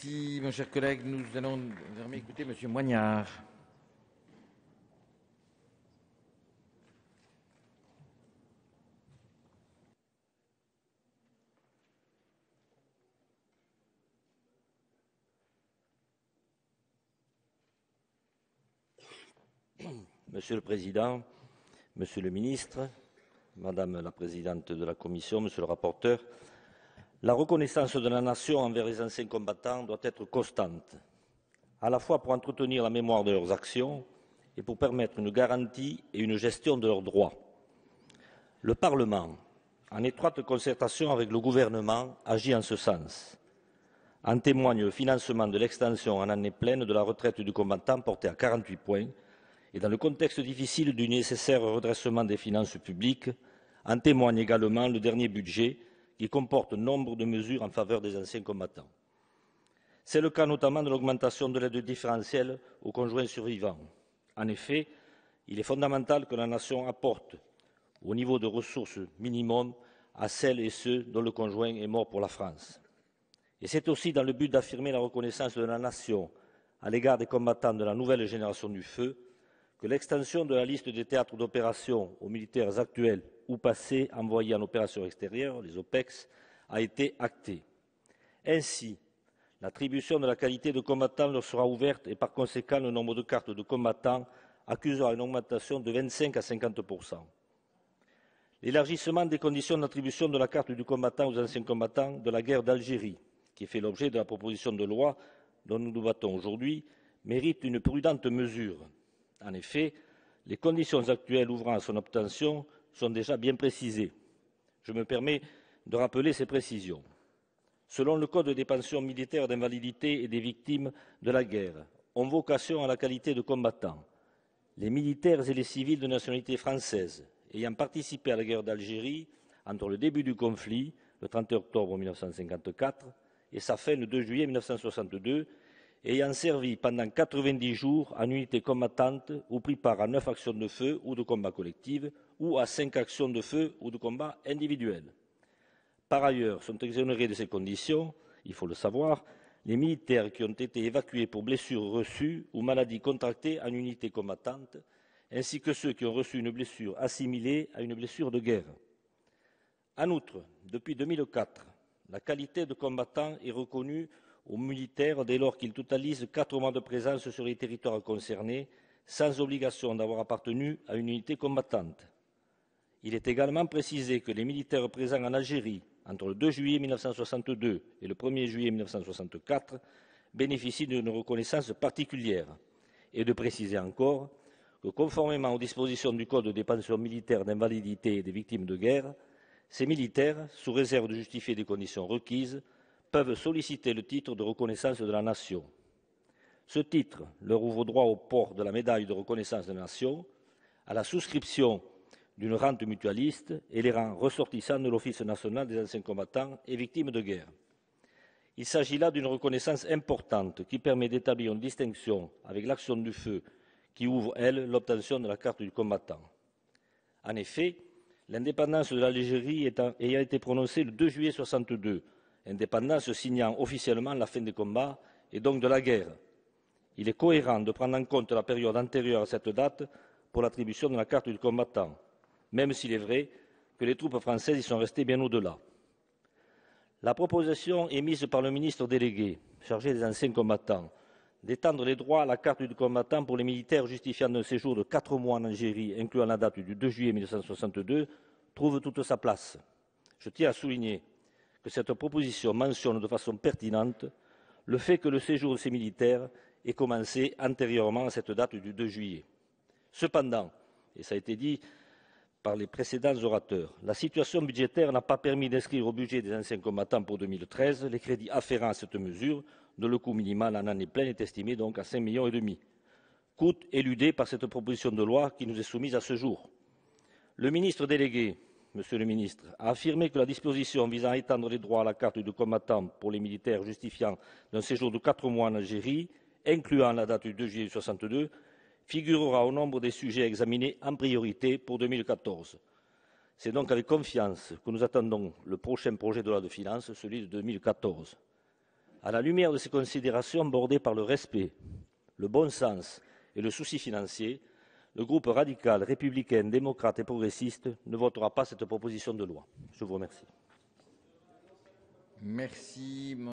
Merci, mon cher collègue. Nous allons désormais écouter M. Moignard. Monsieur le Président, Monsieur le Ministre, Madame la Présidente de la Commission, Monsieur le rapporteur, la reconnaissance de la Nation envers les anciens combattants doit être constante, à la fois pour entretenir la mémoire de leurs actions et pour permettre une garantie et une gestion de leurs droits. Le Parlement, en étroite concertation avec le gouvernement, agit en ce sens. En témoigne le financement de l'extension en année pleine de la retraite du combattant portée à 48 points, et dans le contexte difficile du nécessaire redressement des finances publiques, en témoigne également le dernier budget qui comporte nombre de mesures en faveur des anciens combattants. C'est le cas notamment de l'augmentation de l'aide différentielle aux conjoints survivants. En effet, il est fondamental que la Nation apporte au niveau de ressources minimum à celles et ceux dont le conjoint est mort pour la France. Et c'est aussi dans le but d'affirmer la reconnaissance de la Nation à l'égard des combattants de la nouvelle génération du feu que l'extension de la liste des théâtres d'opération aux militaires actuels ou passés envoyés en opération extérieure, les OPEX, a été actée. Ainsi, l'attribution de la qualité de combattant leur sera ouverte et par conséquent le nombre de cartes de combattants accusera une augmentation de 25 à 50%. L'élargissement des conditions d'attribution de la carte du combattant aux anciens combattants de la guerre d'Algérie, qui fait l'objet de la proposition de loi dont nous débattons aujourd'hui, mérite une prudente mesure. En effet, les conditions actuelles ouvrant à son obtention sont déjà bien précisées. Je me permets de rappeler ces précisions. Selon le Code des pensions militaires d'invalidité et des victimes de la guerre, ont vocation à la qualité de combattants les militaires et les civils de nationalité française ayant participé à la guerre d'Algérie entre le début du conflit, le 31 octobre 1954, et sa fin le 2 juillet 1962, ayant servi pendant 90 jours en unité combattante ou pris part à 9 actions de feu ou de combat collectif ou à 5 actions de feu ou de combat individuel. Par ailleurs, sont exonérés de ces conditions, il faut le savoir, les militaires qui ont été évacués pour blessures reçues ou maladies contractées en unité combattante, ainsi que ceux qui ont reçu une blessure assimilée à une blessure de guerre. En outre, depuis 2004, la qualité de combattant est reconnue aux militaires dès lors qu'ils totalisent 4 mois de présence sur les territoires concernés, sans obligation d'avoir appartenu à une unité combattante. Il est également précisé que les militaires présents en Algérie entre le 2 juillet 1962 et le 1er juillet 1964 bénéficient d'une reconnaissance particulière, et de préciser encore que, conformément aux dispositions du Code des pensions militaires d'invalidité et des victimes de guerre, ces militaires, sous réserve de justifier des conditions requises, peuvent solliciter le titre de reconnaissance de la Nation. Ce titre leur ouvre droit au port de la médaille de reconnaissance de la Nation, à la souscription d'une rente mutualiste et les rend ressortissants de l'Office national des anciens combattants et victimes de guerre. Il s'agit là d'une reconnaissance importante qui permet d'établir une distinction avec l'action du feu qui ouvre, elle, l'obtention de la carte du combattant. En effet, l'indépendance de l'Algérie ayant été prononcée le 2 juillet 1962, indépendance signant officiellement la fin des combats et donc de la guerre, il est cohérent de prendre en compte la période antérieure à cette date pour l'attribution de la carte du combattant, même s'il est vrai que les troupes françaises y sont restées bien au-delà. La proposition émise par le ministre délégué, chargé des anciens combattants, d'étendre les droits à la carte du combattant pour les militaires justifiant d'un séjour de 4 mois en Algérie, incluant la date du 2 juillet 1962, trouve toute sa place. Je tiens à souligner que cette proposition mentionne de façon pertinente le fait que le séjour de ces militaires ait commencé antérieurement à cette date du 2 juillet. Cependant, et ça a été dit par les précédents orateurs, la situation budgétaire n'a pas permis d'inscrire au budget des anciens combattants pour 2013 les crédits afférents à cette mesure, dont le coût minimal en année pleine est estimé donc à 5,5 millions, coût éludé par cette proposition de loi qui nous est soumise à ce jour. Le ministre délégué, Monsieur le ministre, a affirmé que la disposition visant à étendre les droits à la carte du combattant pour les militaires justifiant d'un séjour de 4 mois en Algérie, incluant la date du 2 juillet 1962, figurera au nombre des sujets examinés en priorité pour 2014. C'est donc avec confiance que nous attendons le prochain projet de loi de finances, celui de 2014. À la lumière de ces considérations bordées par le respect, le bon sens et le souci financier, le groupe radical, républicain, démocrate et progressiste ne votera pas cette proposition de loi. Je vous remercie. Merci.